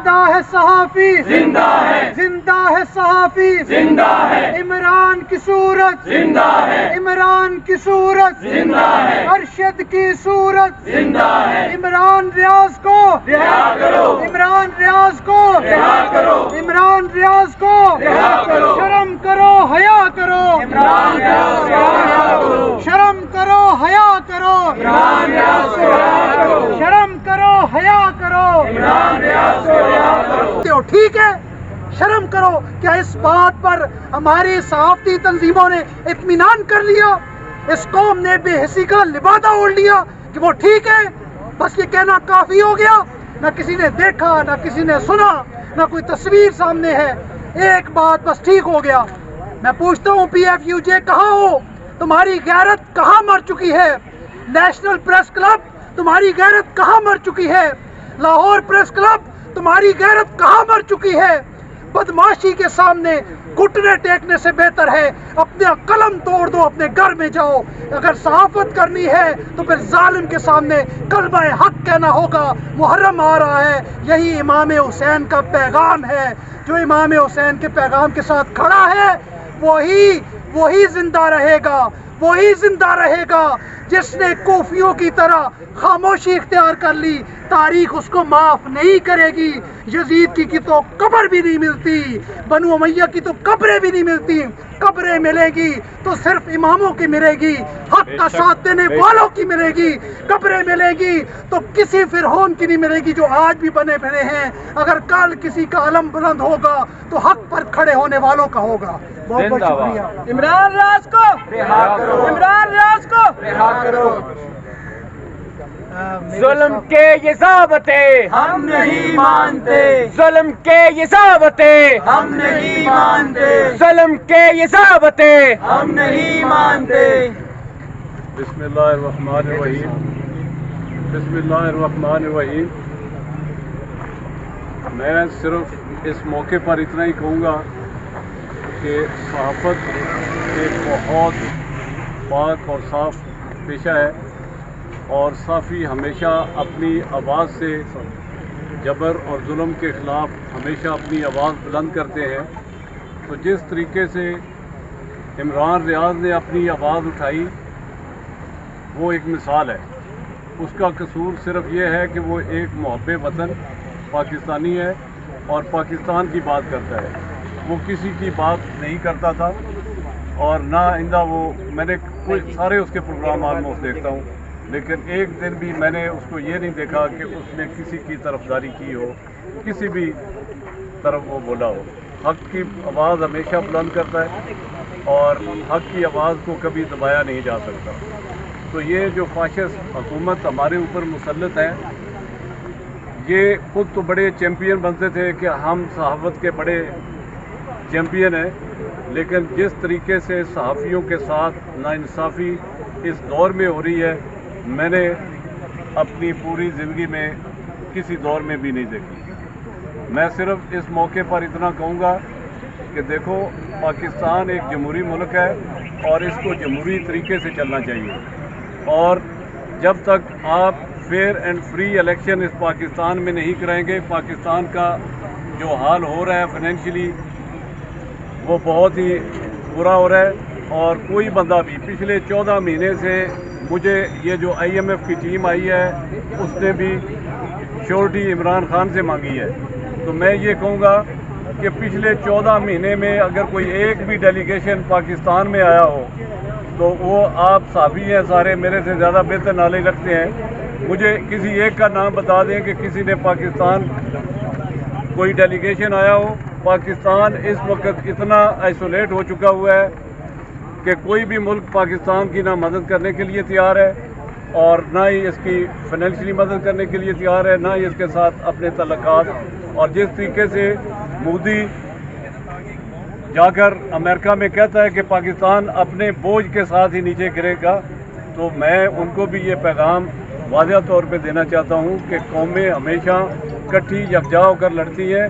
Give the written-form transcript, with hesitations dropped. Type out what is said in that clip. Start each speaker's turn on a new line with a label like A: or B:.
A: زندہ ہے صحافی
B: زندہ ہے،
A: زندہ ہے صحافی
B: زندہ ہے،
A: عمران کی صورت
B: زندہ ہے،
A: عمران کی صورت
B: زندہ ہے،
A: ارشد کی صورت
B: زندہ ہے،
A: عمران ریاض کو
B: رہا کرو،
A: عمران ریاض کو
B: رہا کرو،
A: عمران ریاض کو
B: رہا کرو،
A: شرم کرو حیا کرو
B: عمران ریاض کو رہا کرو،
A: شرم کرو حیا کرو
B: عمران ریاض کو رہا کرو،
A: شرم کرو حیا کرو
B: عمران ریاض کو رہا کرو۔
A: ٹھیک ہے، شرم کرو۔ کیا اس بات پر ہماری صحافتی تنظیموں نے اطمینان کر لیا؟ اس قوم نے بے حسی کا لبادہ اوڑھ لیا کہ وہ ٹھیک ہے، بس یہ کہنا کافی ہو گیا؟ نہ کسی نے دیکھا، نہ کسی نے سنا، نہ کوئی تصویر سامنے ہے، ایک بات بس ٹھیک ہو گیا۔ میں پوچھتا ہوں پی ایف یو جے کہاں ہو؟ تمہاری غیرت کہاں مر چکی ہے؟ نیشنل پریس کلب تمہاری غیرت کہاں مر چکی ہے؟ لاہور پریس کلب تمہاری غیرت کہاں مر چکی ہے؟ بدماشی کے سامنے گھٹنے ٹیکنے سے بہتر ہے اپنا قلم توڑ دو، اپنے گھر میں جاؤ۔ اگر صحافت کرنی ہے تو پھر ظالم کے سامنے کلمہ حق کہنا ہوگا۔ محرم آ رہا ہے، یہی امام حسین کا پیغام ہے۔ جو امام حسین کے پیغام کے ساتھ کھڑا ہے وہی زندہ رہے گا، وہی زندہ رہے گا۔ جس نے کوفیوں کی طرح خاموشی اختیار کر لی، تاریخ اس کو معاف نہیں کرے گی۔ یزید کی تو قبر بھی نہیں ملتی، بنو امیہ کی تو قبریں بھی نہیں ملتی۔ قبریں ملے گی تو صرف اماموں کی ملے گی، حق کا ساتھ دینے والوں کی ملے گی۔ قبریں ملے گی تو کسی فرعون کی نہیں ملے گی جو آج بھی بنے بھرے ہیں۔ اگر کل کسی کا علم بلند ہوگا تو حق پر کھڑے ہونے والوں کا ہوگا۔ بہت بہت شکریہ۔
B: عمران ریاض کو رہا کرو، عمران ریاض کو رہا کرو۔ ظلم کے یہ ضابطے ہم نہیں مانتے، ظلم کے یہ ضابطے ہم نہیں مانتے، ظلم کے یہ ضابطے ہم نہیں مانتے۔
C: بسم اللہ الرحمن الرحیم، بسم اللہ الرحمن الرحیم۔ میں صرف اس موقع پر اتنا ہی کہوں گا کہ صحافت ایک بہت پاک اور صاف پیشہ ہے، اور صحافی ہمیشہ اپنی آواز سے جبر اور ظلم کے خلاف ہمیشہ اپنی آواز بلند کرتے ہیں۔ تو جس طریقے سے عمران ریاض نے اپنی آواز اٹھائی وہ ایک مثال ہے۔ اس کا قصور صرف یہ ہے کہ وہ ایک محب وطن پاکستانی ہے اور پاکستان کی بات کرتا ہے۔ وہ کسی کی بات نہیں کرتا تھا، اور نہ آئندہ میں نے سارے اس کے پروگرام آلموسٹ دیکھتا ہوں، لیکن ایک دن بھی میں نے اس کو یہ نہیں دیکھا کہ اس نے کسی کی طرفداری کی ہو، کسی بھی طرف وہ بولا ہو۔ حق کی آواز ہمیشہ بلند کرتا ہے اور حق کی آواز کو کبھی دبایا نہیں جا سکتا۔ تو یہ جو فاشسٹ حکومت ہمارے اوپر مسلط ہے، یہ خود تو بڑے چیمپئن بنتے تھے کہ ہم صحافت کے بڑے چیمپئن ہیں، لیکن جس طریقے سے صحافیوں کے ساتھ ناانصافی اس دور میں ہو رہی ہے، میں نے اپنی پوری زندگی میں کسی دور میں بھی نہیں دیکھی۔ میں صرف اس موقع پر اتنا کہوں گا کہ دیکھو، پاکستان ایک جمہوری ملک ہے اور اس کو جمہوری طریقے سے چلنا چاہیے، اور جب تک آپ فیئر اینڈ فری الیکشن اس پاکستان میں نہیں کرائیں گے، پاکستان کا جو حال ہو رہا ہے فائنینشلی وہ بہت ہی برا ہو رہا ہے۔ اور کوئی بندہ بھی پچھلے 14 مہینے سے مجھے یہ جو آئی ایم ایف کی ٹیم آئی ہے اس نے بھی شیورٹی عمران خان سے مانگی ہے۔ تو میں یہ کہوں گا کہ پچھلے 14 مہینے میں اگر کوئی ایک بھی ڈیلیگیشن پاکستان میں آیا ہو تو وہ آپ صحافی ہیں، سارے میرے سے زیادہ بہتر نالج رکھتے ہیں، مجھے کسی ایک کا نام بتا دیں کہ کسی نے پاکستان کوئی ڈیلیگیشن آیا ہو۔ پاکستان اس وقت اتنا آئسولیٹ ہو چکا ہوا ہے کہ کوئی بھی ملک پاکستان کی نہ مدد کرنے کے لیے تیار ہے اور نہ ہی اس کی فائنینشلی مدد کرنے کے لیے تیار ہے، نہ ہی اس کے ساتھ اپنے تعلقات۔ اور جس طریقے سے مودی جا کر امریکہ میں کہتا ہے کہ پاکستان اپنے بوجھ کے ساتھ ہی نیچے گرے گا، تو میں ان کو بھی یہ پیغام واضح طور پہ دینا چاہتا ہوں کہ قومیں ہمیشہ اکٹھی یکجا ہو کر لڑتی ہیں۔